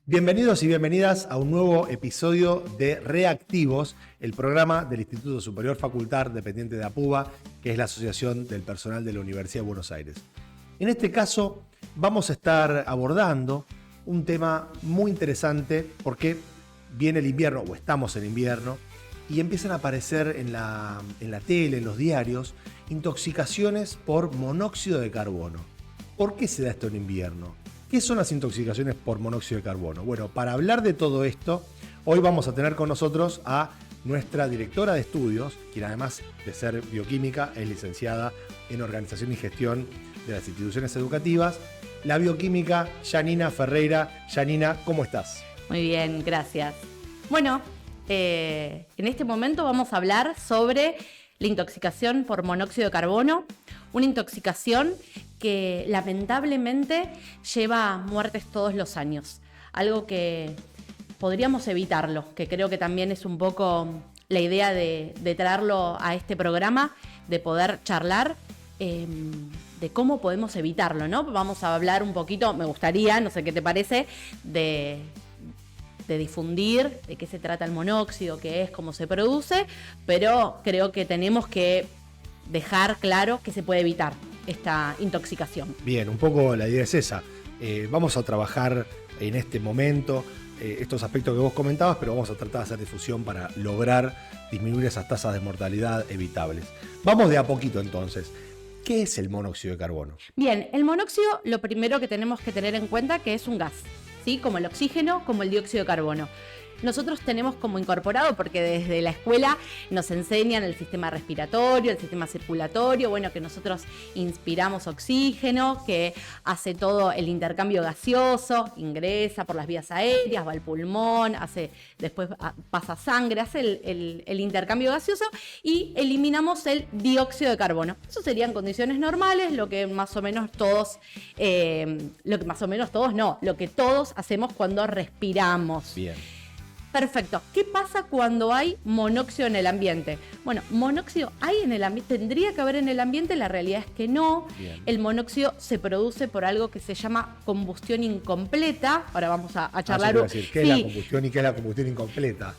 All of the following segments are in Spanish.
Bienvenidos y bienvenidas a un nuevo episodio de Reactivos, el programa del Instituto Superior Facultad dependiente de APUBA, que es la Asociación del Personal de la Universidad de Buenos Aires. En este caso vamos a estar abordando un tema muy interesante porque viene el invierno, o estamos en invierno, y empiezan a aparecer en la tele, en los diarios, intoxicaciones por monóxido de carbono. ¿Por qué se da esto en invierno? ¿Qué son las intoxicaciones por monóxido de carbono? Bueno, para hablar de todo esto, hoy vamos a tener con nosotros a nuestra directora de estudios, quien además de ser bioquímica, es licenciada en Organización y Gestión de las Instituciones Educativas, la bioquímica Yanina Ferreira. Yanina, ¿cómo estás? Muy bien, gracias. Bueno, en este momento vamos a hablar sobre la intoxicación por monóxido de carbono, una intoxicación que lamentablemente lleva a muertes todos los años, algo que podríamos evitarlo, que creo que también es un poco la idea de traerlo a este programa, de poder charlar de cómo podemos evitarlo, ¿no? Vamos a hablar un poquito, me gustaría, no sé qué te parece, de difundir de qué se trata el monóxido, qué es, cómo se produce, pero creo que tenemos que dejar claro que se puede evitar esta intoxicación. Bien, un poco la idea es esa. Vamos a trabajar en este momento estos aspectos que vos comentabas, pero vamos a tratar de hacer difusión para lograr disminuir esas tasas de mortalidad evitables. Vamos de a poquito entonces. ¿Qué es el monóxido de carbono? Bien, el monóxido, lo primero que tenemos que tener en cuenta que es un gas, ¿sí? Como el oxígeno, como el dióxido de carbono. Nosotros tenemos como incorporado, porque desde la escuela nos enseñan el sistema respiratorio, el sistema circulatorio, bueno, que nosotros inspiramos oxígeno, que hace todo el intercambio gaseoso, ingresa por las vías aéreas, va al pulmón, después pasa sangre, hace el intercambio gaseoso y eliminamos el dióxido de carbono. Eso serían condiciones normales, lo que todos hacemos cuando respiramos. Bien. Perfecto. ¿Qué pasa cuando hay monóxido en el ambiente? Bueno, monóxido hay en el ambiente, tendría que haber en el ambiente, la realidad es que no. Bien. El monóxido se produce por algo que se llama combustión incompleta. Ahora vamos a charlar. ¿Qué es la combustión y qué es la combustión incompleta?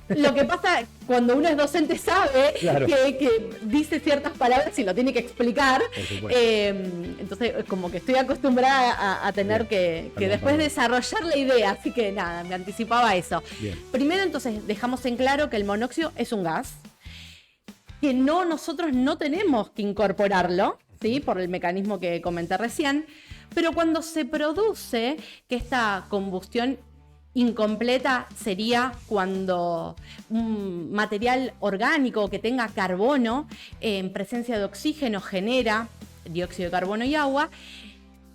Lo que pasa cuando uno es docente sabe Claro. que dice ciertas palabras y lo tiene que explicar. Por supuesto. Entonces, como que estoy acostumbrada a tener que después desarrollar la idea. Así que nada, me anticipaba a eso. Bien. Primero, entonces, dejamos en claro que el monóxido es un gas, que nosotros no tenemos que incorporarlo, ¿sí? Por el mecanismo que comenté recién. Pero cuando se produce que esta combustión incompleta sería cuando un material orgánico que tenga carbono en presencia de oxígeno genera dióxido de carbono y agua.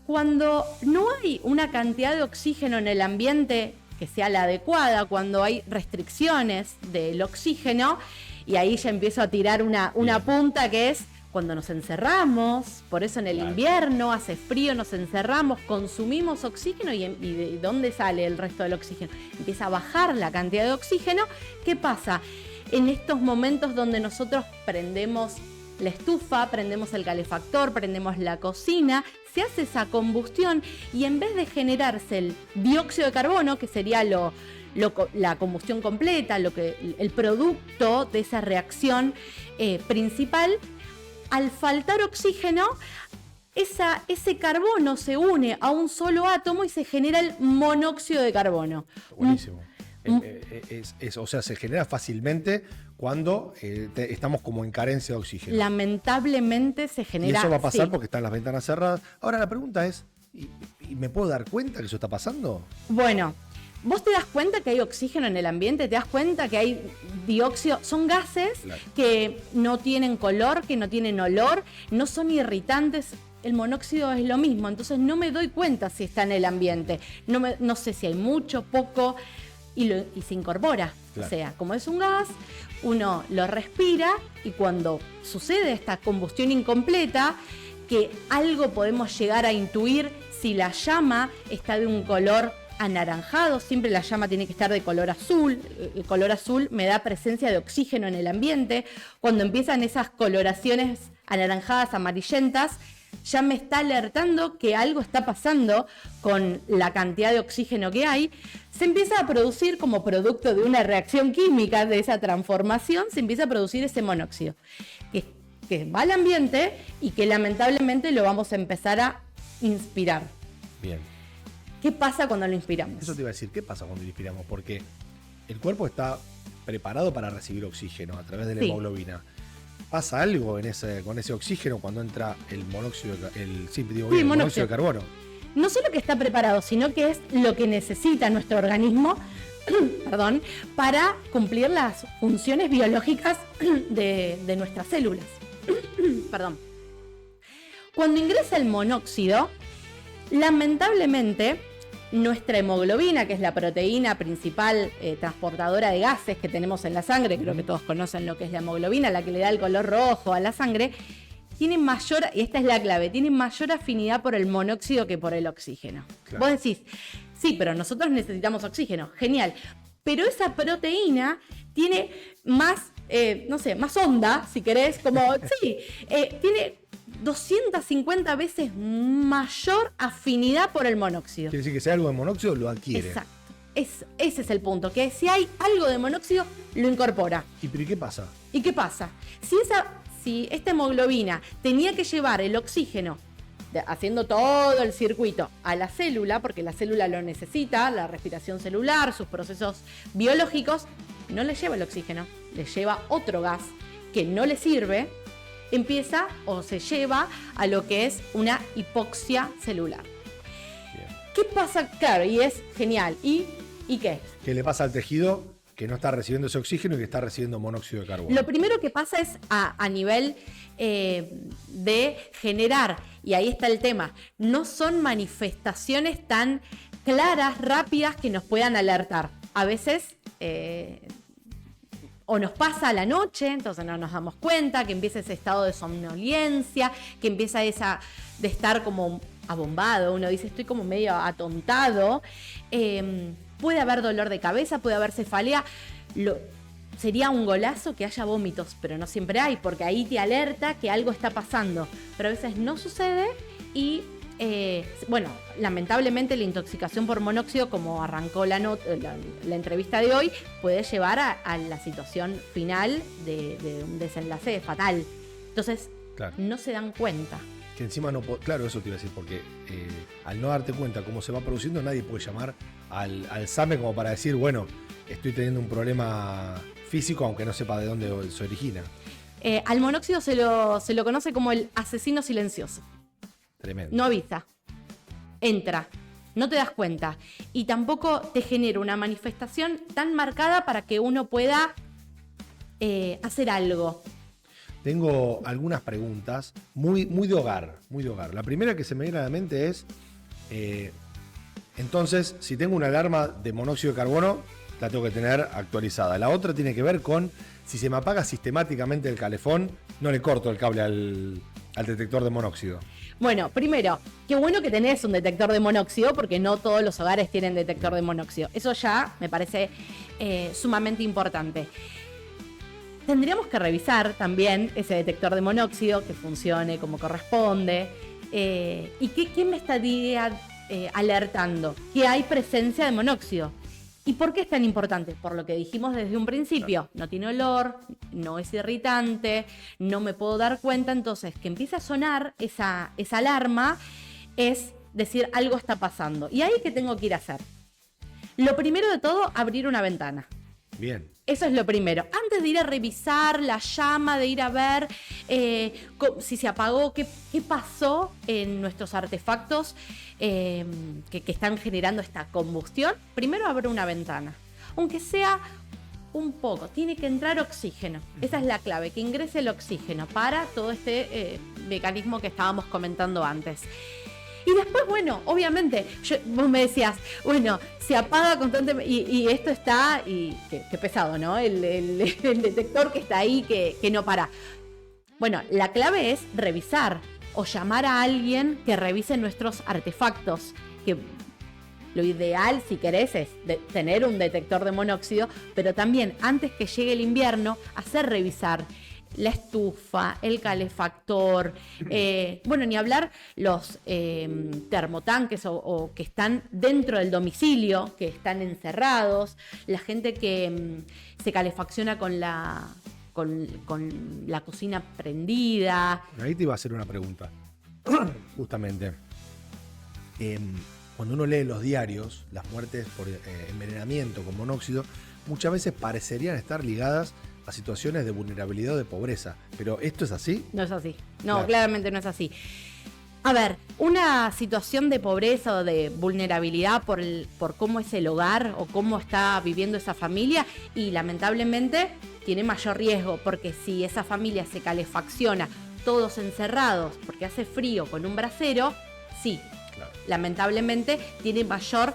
Cuando no hay una cantidad de oxígeno en el ambiente que sea la adecuada, cuando hay restricciones del oxígeno, y ahí ya empiezo a tirar una punta que es cuando nos encerramos, por eso en el invierno hace frío, nos encerramos, consumimos oxígeno y ¿de dónde sale el resto del oxígeno? Empieza a bajar la cantidad de oxígeno. ¿Qué pasa? En estos momentos donde nosotros prendemos la estufa, prendemos el calefactor, prendemos la cocina, se hace esa combustión y en vez de generarse el dióxido de carbono, que sería la combustión completa, el producto de esa reacción principal, al faltar oxígeno, ese carbono se une a un solo átomo y se genera el monóxido de carbono. Buenísimo. O sea, se genera fácilmente cuando estamos como en carencia de oxígeno. Lamentablemente se genera. Y eso va a pasar sí. porque están las ventanas cerradas. Ahora la pregunta es, ¿y me puedo dar cuenta que eso está pasando? Bueno, vos te das cuenta que hay oxígeno en el ambiente, te das cuenta que hay dióxido, son gases que no tienen color, que no tienen olor, no son irritantes. El monóxido es lo mismo, entonces no me doy cuenta si está en el ambiente, no sé si hay mucho, poco, y se incorpora. Claro. O sea, como es un gas, uno lo respira y cuando sucede esta combustión incompleta, que algo podemos llegar a intuir si la llama está de un color anaranjado, siempre la llama tiene que estar de color azul. El color azul me da presencia de oxígeno en el ambiente. Cuando empiezan esas coloraciones anaranjadas, amarillentas, ya me está alertando que algo está pasando con la cantidad de oxígeno que hay. Se empieza a producir como producto de una reacción química, de esa transformación, se empieza a producir ese monóxido, que va al ambiente y que lamentablemente lo vamos a empezar a inspirar. Bien. ¿Qué pasa cuando lo inspiramos? Eso te iba a decir, ¿qué pasa cuando lo inspiramos? Porque el cuerpo está preparado para recibir oxígeno a través de la hemoglobina. ¿Pasa algo con ese oxígeno cuando entra el monóxido de carbono? No solo que está preparado, sino que es lo que necesita nuestro organismo perdón, para cumplir las funciones biológicas de nuestras células. Perdón. Cuando ingresa el monóxido, lamentablemente, nuestra hemoglobina, que es la proteína principal transportadora de gases que tenemos en la sangre, creo que todos conocen lo que es la hemoglobina, la que le da el color rojo a la sangre, tiene mayor, y esta es la clave, tiene mayor afinidad por el monóxido que por el oxígeno. Claro. Vos decís, sí, pero nosotros necesitamos oxígeno, genial, pero esa proteína tiene más, más onda, si querés, como, sí, tiene 250 veces mayor afinidad por el monóxido. Quiere decir que si hay algo de monóxido, lo adquiere. Exacto. Ese es el punto, que si hay algo de monóxido, lo incorpora. ¿Y qué pasa? ¿Y qué pasa? Si esta hemoglobina tenía que llevar el oxígeno, haciendo todo el circuito a la célula, porque la célula lo necesita, la respiración celular, sus procesos biológicos, no le lleva el oxígeno, le lleva otro gas que no le sirve, empieza o se lleva a lo que es una hipoxia celular. Bien. ¿Qué pasa? Claro, y es genial. ¿Y qué? ¿Qué le pasa al tejido que no está recibiendo ese oxígeno y que está recibiendo monóxido de carbono? Lo primero que pasa es a nivel de generar, y ahí está el tema, no son manifestaciones tan claras, rápidas, que nos puedan alertar. A veces o nos pasa a la noche, entonces no nos damos cuenta, que empieza ese estado de somnolencia, que empieza de estar como abombado, uno dice estoy como medio atontado, puede haber dolor de cabeza, puede haber cefalea, sería un golazo que haya vómitos, pero no siempre hay, porque ahí te alerta que algo está pasando, pero a veces no sucede y lamentablemente la intoxicación por monóxido, como arrancó la entrevista de hoy, puede llevar a la situación final de un desenlace fatal. Entonces, claro, no se dan cuenta. Que encima no, claro, eso te iba a decir, porque al no darte cuenta cómo se va produciendo, nadie puede llamar al SAME como para decir, bueno, estoy teniendo un problema físico, aunque no sepa de dónde se origina. Al monóxido se lo conoce como el asesino silencioso. Tremendo. No avisa, entra, no te das cuenta y tampoco te genera una manifestación tan marcada para que uno pueda hacer algo. Tengo algunas preguntas muy de hogar, La primera que se me viene a la mente es, entonces, si tengo una alarma de monóxido de carbono, la tengo que tener actualizada. La otra tiene que ver con, si se me apaga sistemáticamente el calefón, no le corto el cable al detector de monóxido. Bueno, primero, qué bueno que tenés un detector de monóxido, porque no todos los hogares tienen detector de monóxido. Eso ya me parece sumamente importante. Tendríamos que revisar también ese detector de monóxido, que funcione como corresponde. ¿Y qué me estaría alertando? Que hay presencia de monóxido. ¿Y por qué es tan importante? Por lo que dijimos desde un principio. No tiene olor, no es irritante, no me puedo dar cuenta. Entonces, que empiece a sonar esa alarma es decir, algo está pasando. ¿Y ahí qué tengo que ir a hacer? Lo primero de todo, abrir una ventana. Bien. Eso es lo primero. Antes de ir a revisar la llama, de ir a ver si se apagó, qué pasó en nuestros artefactos que están generando esta combustión, primero abre una ventana. Aunque sea un poco, tiene que entrar oxígeno. Esa es la clave, que ingrese el oxígeno para todo este mecanismo que estábamos comentando antes. Y después, bueno, obviamente, vos me decías, bueno, se apaga constantemente y esto está, y qué pesado, ¿no? El detector que está ahí, que no para. Bueno, la clave es revisar o llamar a alguien que revise nuestros artefactos, que lo ideal, si querés, es tener un detector de monóxido, pero también, antes que llegue el invierno, hacer revisar la estufa, el calefactor, bueno, ni hablar los termotanques o que están dentro del domicilio, que están encerrados, la gente que se calefacciona con la cocina prendida. Ahí te iba a hacer una pregunta. Justamente. Cuando uno lee los diarios, las muertes por envenenamiento con monóxido, muchas veces parecerían estar ligadas a situaciones de vulnerabilidad o de pobreza. ¿Pero esto es así? No es así. No, Claro. Claramente no es así. A ver, una situación de pobreza o de vulnerabilidad por cómo es el hogar o cómo está viviendo esa familia, y lamentablemente tiene mayor riesgo, porque si esa familia se calefacciona todos encerrados porque hace frío con un brasero, sí, Claro. lamentablemente tiene mayor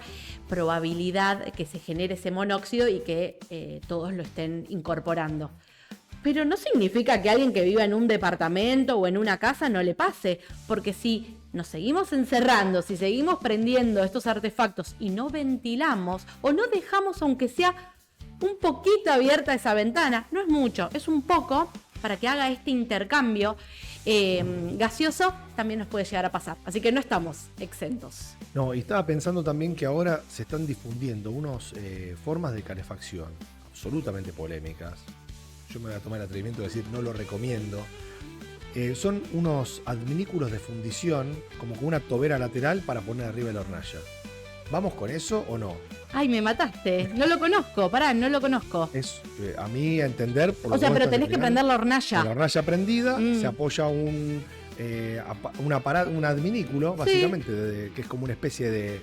probabilidad que se genere ese monóxido y que todos lo estén incorporando. Pero no significa que alguien que viva en un departamento o en una casa no le pase, porque si nos seguimos encerrando, si seguimos prendiendo estos artefactos y no ventilamos o no dejamos aunque sea un poquito abierta esa ventana, no es mucho, es un poco, para que haga este intercambio gaseoso, también nos puede llegar a pasar. Así que no estamos exentos. No, y estaba pensando también que ahora se están difundiendo unas formas de calefacción absolutamente polémicas. Yo me voy a tomar el atrevimiento de decir no lo recomiendo. Son unos adminículos de fundición, como con una tobera lateral para poner arriba de la hornalla. ¿Vamos con eso o no? Ay, me mataste. No lo conozco, no lo conozco. Es, a mí, a entender... Por O sea, pero están tenés que explicando, prender la hornalla. La hornalla prendida, se apoya un adminículo, básicamente, que es como una especie de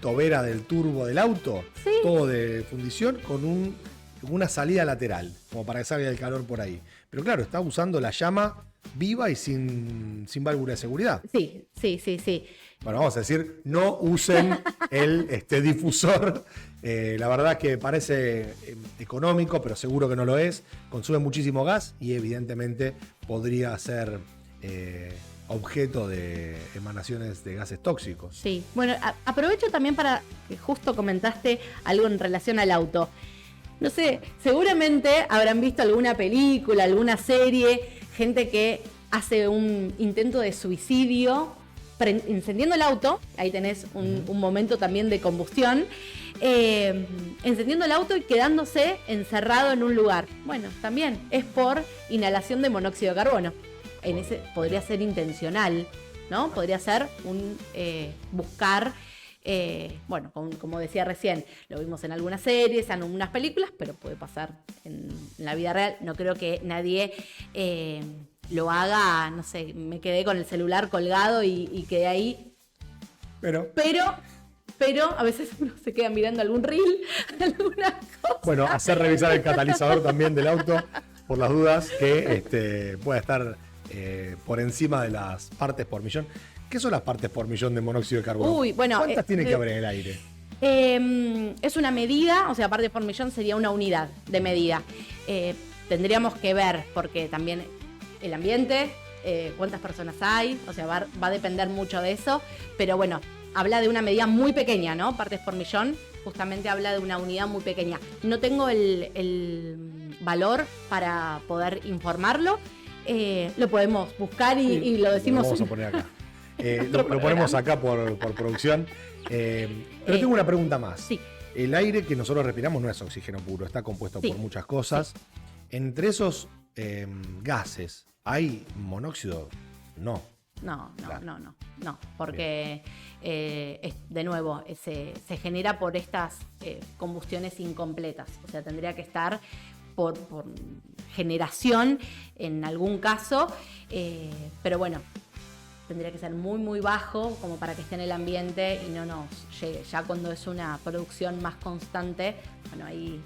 tobera del turbo del auto, Sí. todo de fundición, con una salida lateral, como para que salga el calor por ahí. Pero claro, está usando la llama viva y sin válvula de seguridad. Sí. Bueno, vamos a decir, no usen el difusor. La verdad que parece económico, pero seguro que no lo es. Consume muchísimo gas y evidentemente podría ser objeto de emanaciones de gases tóxicos. Sí. Bueno, aprovecho también para que justo comentaste algo en relación al auto. No sé, seguramente habrán visto alguna película, alguna serie, gente que hace un intento de suicidio encendiendo el auto. Ahí tenés un momento también de combustión. Encendiendo el auto y quedándose encerrado en un lugar. Bueno, también es por inhalación de monóxido de carbono. Podría ser intencional, ¿no? Podría ser un buscar... bueno, como decía recién, lo vimos en algunas series, en algunas películas, pero puede pasar en la vida real. No creo que nadie lo haga, no sé, me quedé con el celular colgado y quedé ahí. Pero a veces uno se queda mirando algún reel, alguna cosa. Bueno, hacer revisar el catalizador también del auto, por las dudas, que pueda estar por encima de las partes por millón. ¿Qué son las partes por millón de monóxido de carbono? Uy, bueno, ¿cuántas tiene que haber en el aire? Es una medida, o sea, partes por millón sería una unidad de medida. Tendríamos que ver, porque también el ambiente, cuántas personas hay, o sea, va a depender mucho de eso, pero bueno, habla de una medida muy pequeña, ¿no? Partes por millón, justamente habla de una unidad muy pequeña. No tengo el valor para poder informarlo, lo podemos buscar y lo decimos. Lo vamos a poner acá. Lo ponemos acá por producción. Pero tengo una pregunta más. Sí. El aire que nosotros respiramos no es oxígeno puro, está compuesto por muchas cosas. Sí. Entre esos gases, ¿hay monóxido? No. No, Claro. no, porque de nuevo se genera por estas combustiones incompletas, o sea, tendría que estar por generación en algún caso, pero bueno, tendría que ser muy muy bajo como para que esté en el ambiente y no nos llegue. Ya cuando es una producción más constante, bueno, ahí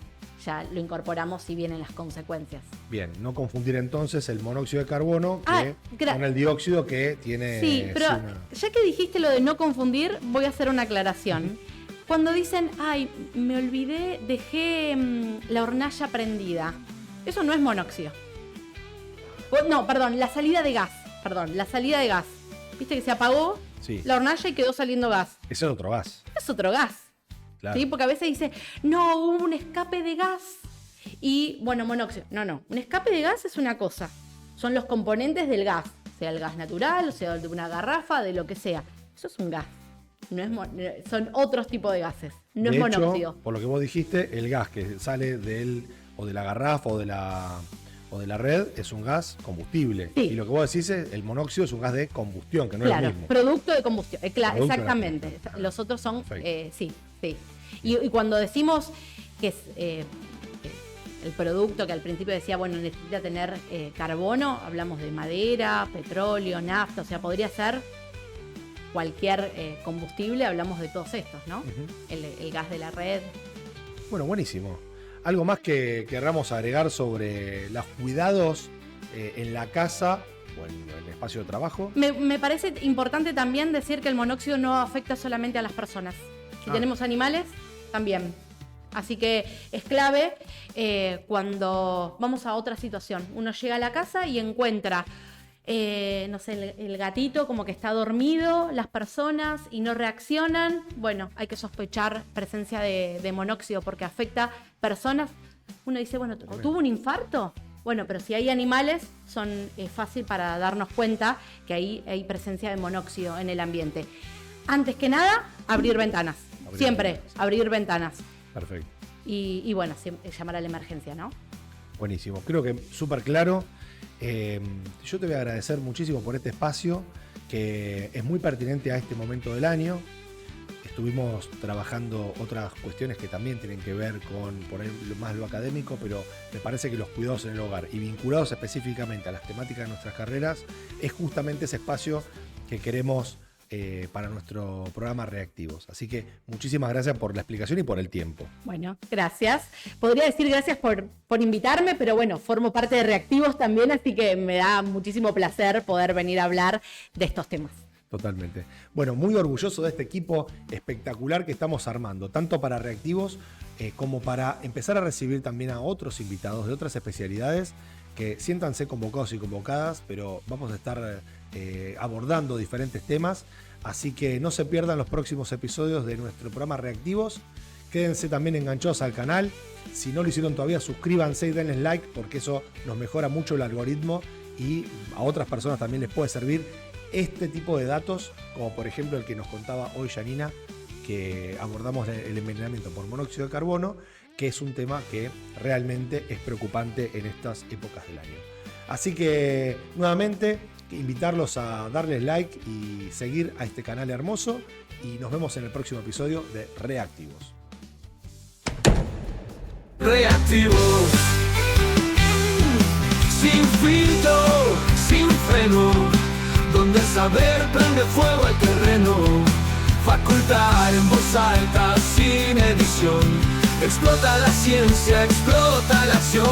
ya lo incorporamos y vienen las consecuencias. Bien, no confundir entonces el monóxido de carbono con el dióxido que tiene... Sí, pero ya que dijiste lo de no confundir, voy a hacer una aclaración. Cuando dicen, ay, me olvidé, dejé la hornalla prendida, eso no es monóxido. No, perdón, la salida de gas. Viste que se apagó la hornalla y quedó saliendo gas. Ese es otro gas. Es otro gas. Claro. ¿Sí? Porque a veces dice, no, hubo un escape de gas Y bueno, monóxido. No. Un escape de gas es una cosa. Son los componentes del gas. Sea el gas natural, sea de una garrafa, de lo que sea. Eso es un gas. No es son otros tipos de gases. No de es hecho, monóxido. Por lo que vos dijiste, el gas que sale o de la garrafa o de la red es un gas combustible. Sí. Y lo que vos decís es el monóxido es un gas de combustión, que no Claro, es lo mismo. producto de combustión. Producto Exactamente. de la- Los otros son... Perfecto. sí. Y cuando decimos que es el producto que al principio decía, bueno, necesita tener carbono, hablamos de madera, petróleo, nafta, o sea, podría ser cualquier combustible, hablamos de todos estos, ¿no? Ujú. El gas de la red. Bueno, buenísimo. ¿Algo más que querramos agregar sobre los cuidados en la casa o en el espacio de trabajo? Me parece importante también decir que el monóxido no afecta solamente a las personas. Si tenemos animales, también. Así que es clave cuando vamos a otra situación. Uno llega a la casa y encuentra, no sé, el gatito como que está dormido, las personas y no reaccionan. Bueno, hay que sospechar presencia de monóxido porque afecta personas. Uno dice, bueno, ¿tuvo un infarto? Bueno, pero si hay animales, es fácil para darnos cuenta que ahí hay presencia de monóxido en el ambiente. Antes que nada, abrir ventanas. Siempre abrir ventanas. Perfecto. Y bueno, llamar a la emergencia, ¿no? Buenísimo. Creo que súper claro. Yo te voy a agradecer muchísimo por este espacio que es muy pertinente a este momento del año. Estuvimos trabajando otras cuestiones que también tienen que ver con por ahí más lo académico, pero me parece que los cuidados en el hogar y vinculados específicamente a las temáticas de nuestras carreras es justamente ese espacio que queremos para nuestro programa Reactivos. Así que muchísimas gracias por la explicación y por el tiempo. Bueno, gracias. Podría decir gracias por invitarme, pero bueno, formo parte de Reactivos también, así que me da muchísimo placer poder venir a hablar de estos temas. Totalmente. Bueno, muy orgulloso de este equipo espectacular que estamos armando, tanto para Reactivos como para empezar a recibir también a otros invitados de otras especialidades que siéntanse convocados y convocadas, pero vamos a estar abordando diferentes temas, así que no se pierdan los próximos episodios de nuestro programa Reactivos. Quédense también enganchados al canal. Si no lo hicieron todavía, suscríbanse y denles like porque eso nos mejora mucho el algoritmo y a otras personas también les puede servir este tipo de datos, como por ejemplo el que nos contaba hoy Janina, que abordamos el envenenamiento por monóxido de carbono, que es un tema que realmente es preocupante en estas épocas del año. Así que nuevamente invitarlos a darles like y seguir a este canal hermoso y nos vemos en el próximo episodio de Reactivos. Reactivos, sin filtro, sin freno, donde el saber prende fuego al terreno. Facultad en voz alta, sin edición. Explota la ciencia, explota la acción.